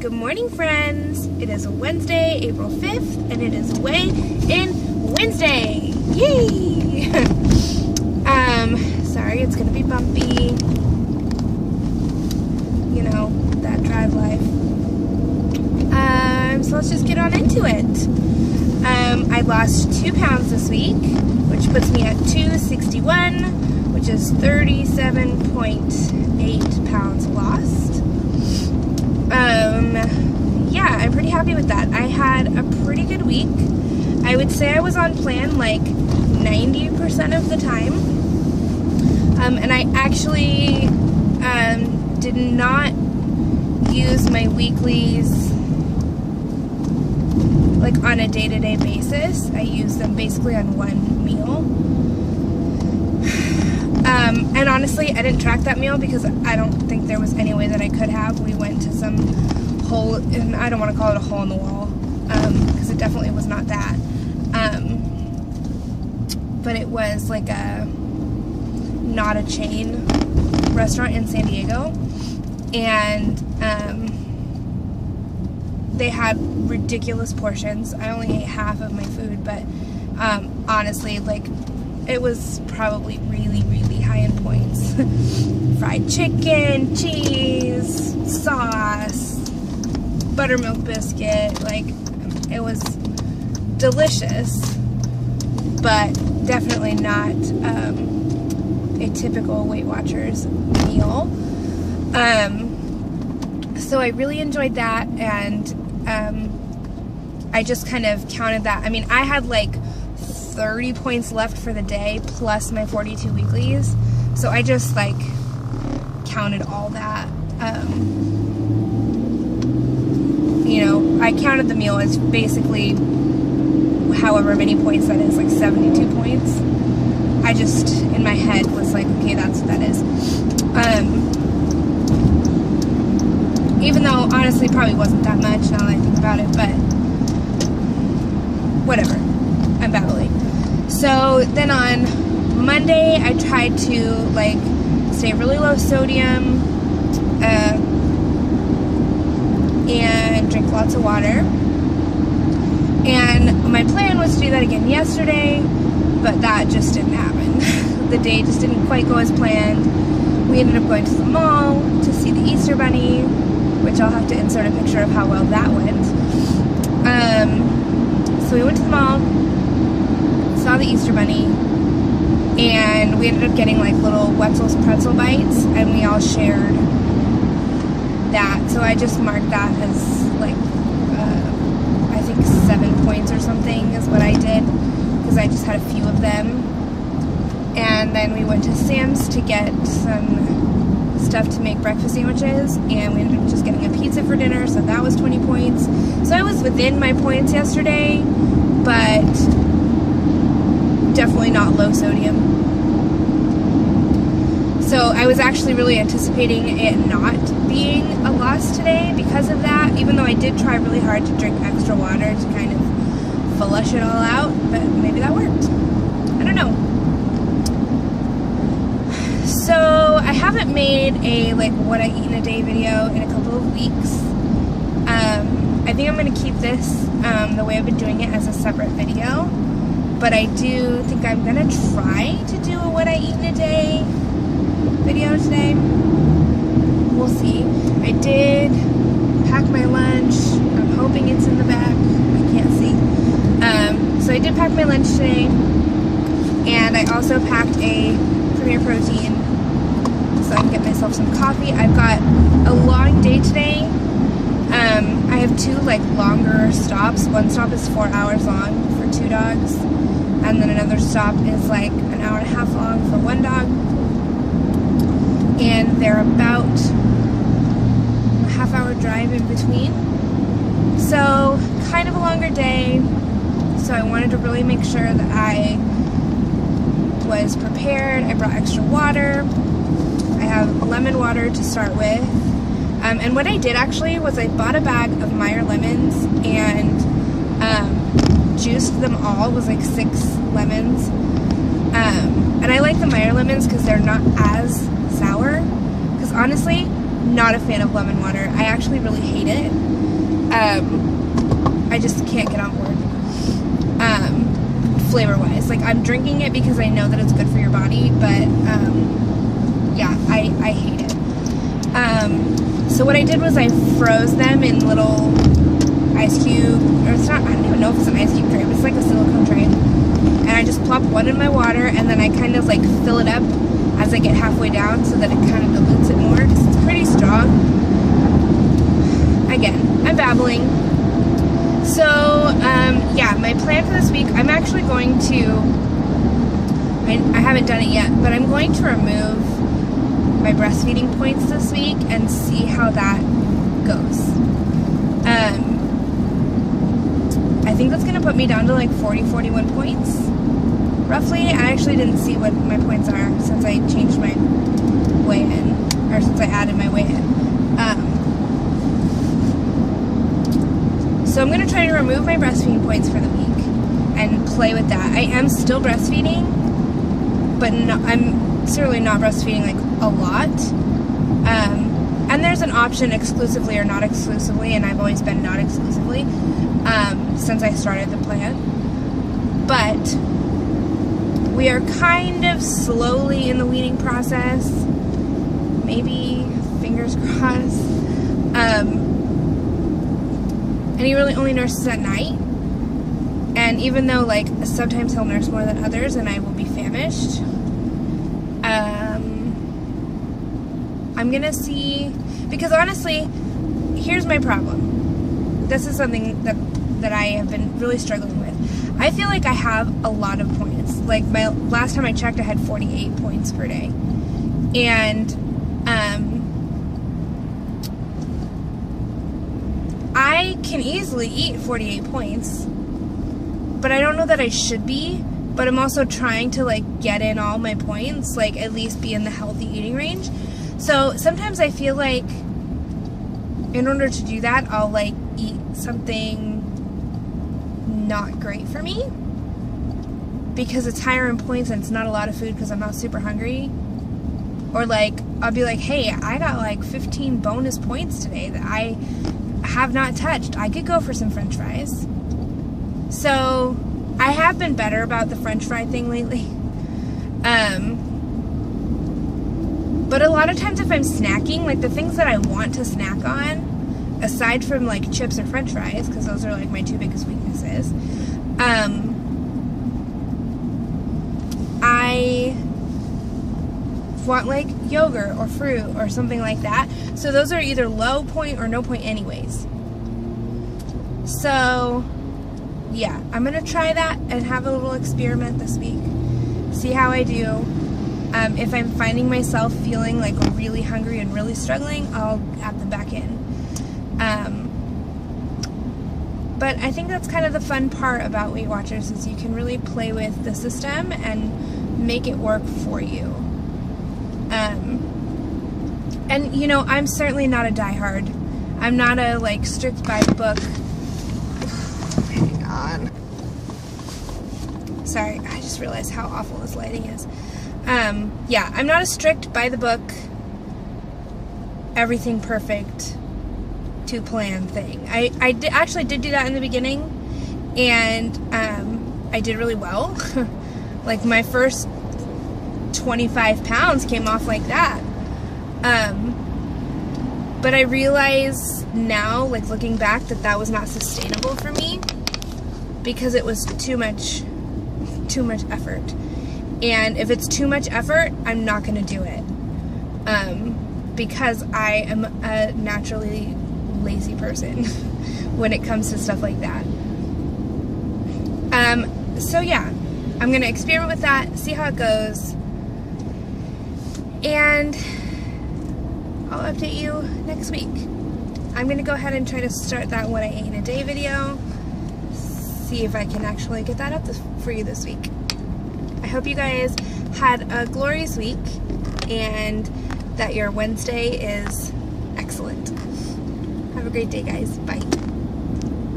Good morning, friends. It is Wednesday, April 5th, and it is Weigh In Wednesday. Yay! Sorry, it's gonna be bumpy. You know, that drive life. So let's just get on into it. I lost 2 pounds this week, which puts me at 261, which is 37.8 pounds lost. Yeah, I'm pretty happy with that. I had a pretty good week. I would say I was on plan like 90% of the time. And I actually did not use my weeklies like on a day-to-day basis. I use them basically on one meal. And honestly, I didn't track that meal because I don't think there was any way that I could have. We went to some hole, and I don't want to call it a hole in the wall, because it definitely was not that. But it was like not a chain restaurant in San Diego, and they had ridiculous portions. I only ate half of my food, but honestly, like, it was probably really high in points. Fried chicken, cheese, sauce, buttermilk biscuit, like, it was delicious, but definitely not a typical Weight Watchers meal. So I really enjoyed that, and I just kind of counted that. I mean, I had like 30 points left for the day plus my 42 weeklies, so I just like counted all that. You know, I counted the meal as basically however many points that is, like 72 points. I just in my head was like, okay, that's what that is. Even though honestly probably wasn't that much now that I think about it, but whatever, I'm babbling. So then on Monday I tried to like stay really low sodium and drink lots of water, and my plan was to do that again yesterday, but that just didn't happen. The day just didn't quite go as planned. We ended up going to the mall to see the Easter Bunny, which I'll have to insert a picture of how well that went. So we went to the mall, saw the Easter Bunny, and we ended up getting like little Wetzel's pretzel bites, and we all shared that. So I just marked that as like, I think 7 points or something is what I did, because I just had a few of them. And then we went to Sam's to get some stuff to make breakfast sandwiches, and we ended up just getting a pizza for dinner, so that was 20 points. So I was within my points yesterday, but definitely not low sodium. So I was actually really anticipating it not being a loss today because of that, even though I did try really hard to drink extra water to kind of flush it all out, but maybe that worked. I don't know. So I haven't made a like what I eat in a day video in a couple of weeks. I think I'm going to keep this the way I've been doing it as a separate video, but I do think I'm going to try to do a what I eat in a day video today. We'll see. I did pack my lunch. I'm hoping it's in the back. I can't see. So I did pack my lunch today, and I also packed a Premier Protein so I can get myself some coffee. I've got a long day today. I have 2 like longer stops. One stop is 4 hours long for 2 dogs, and then another stop is like an hour and a half long for 1 dog, and they're about a half-hour drive in between. So kind of a longer day, so I wanted to really make sure that I was prepared. I brought extra water. I have lemon water to start with. And what I did actually was I bought a bag of Meyer lemons and juiced them all. It was like 6 lemons. And I like the Meyer lemons because they're not as sour. Because honestly, not a fan of lemon water. I actually really hate it. I just can't get on board. Flavor-wise, like I'm drinking it because I know that it's good for your body, but yeah, I hate it. So what I did was I froze them in little ice cube, or it's not, I don't even know if it's an ice cube tray, but it's like a silicone tray. And I just plop one in my water, and then I kind of like fill it up as I get halfway down so that it kind of dilutes it more, because it's pretty strong. Again, I'm babbling. So, yeah, my plan for this week, I'm actually going to, I haven't done it yet, but I'm going to remove my breastfeeding points this week and see how that goes. I think that's going to put me down to like 40, 41 points, roughly. I actually didn't see what my points are since I changed my weigh-in, or since I added my weigh-in. So I'm going to try to remove my breastfeeding points for the week and play with that. I am still breastfeeding, but no, I'm certainly not breastfeeding like a lot. And there's an option exclusively or not exclusively, and I've always been not exclusively since I started the plan. But we are kind of slowly in the weaning process. Maybe, fingers crossed. And he really only nurses at night. And even though, like, sometimes he'll nurse more than others and I will be famished, I'm gonna see, because honestly, here's my problem. This is something that I have been really struggling with. I feel like I have a lot of points. Like, my last time I checked, I had 48 points per day. And, I can easily eat 48 points, but I don't know that I should be, but I'm also trying to, like, get in all my points, like, at least be in the healthy eating range. So sometimes I feel like in order to do that, I'll, like, eat something not great for me because it's higher in points and it's not a lot of food because I'm not super hungry. Or, like, I'll be like, hey, I got, like, 15 bonus points today that I have not touched. I could go for some french fries. So I have been better about the french fry thing lately. But a lot of times if I'm snacking, like the things that I want to snack on, aside from like chips or french fries, because those are like my two biggest weaknesses, I want like yogurt or fruit or something like that. So those are either low point or no point anyways. So yeah, I'm gonna try that and have a little experiment this week. See how I do. If I'm finding myself feeling like really hungry and really struggling, I'll add them back in. But I think that's kind of the fun part about Weight Watchers is you can really play with the system and make it work for you. And you know, I'm certainly not a diehard. I'm not a like strict by the book. Hang on. Sorry, I just realized how awful this lighting is. Yeah, I'm not a strict by the book, everything perfect to plan thing. I actually did do that in the beginning, and I did really well. Like my first 25 pounds came off like that. But I realize now, like looking back, that was not sustainable for me because it was too much effort. And if it's too much effort, I'm not going to do it. Because I am a naturally lazy person when it comes to stuff like that. So yeah, I'm going to experiment with that, see how it goes. And I'll update you next week. I'm going to go ahead and try to start that what I ate in a day video. See if I can actually get that up for you this week. I hope you guys had a glorious week and that your Wednesday is excellent. Have a great day, guys. Bye.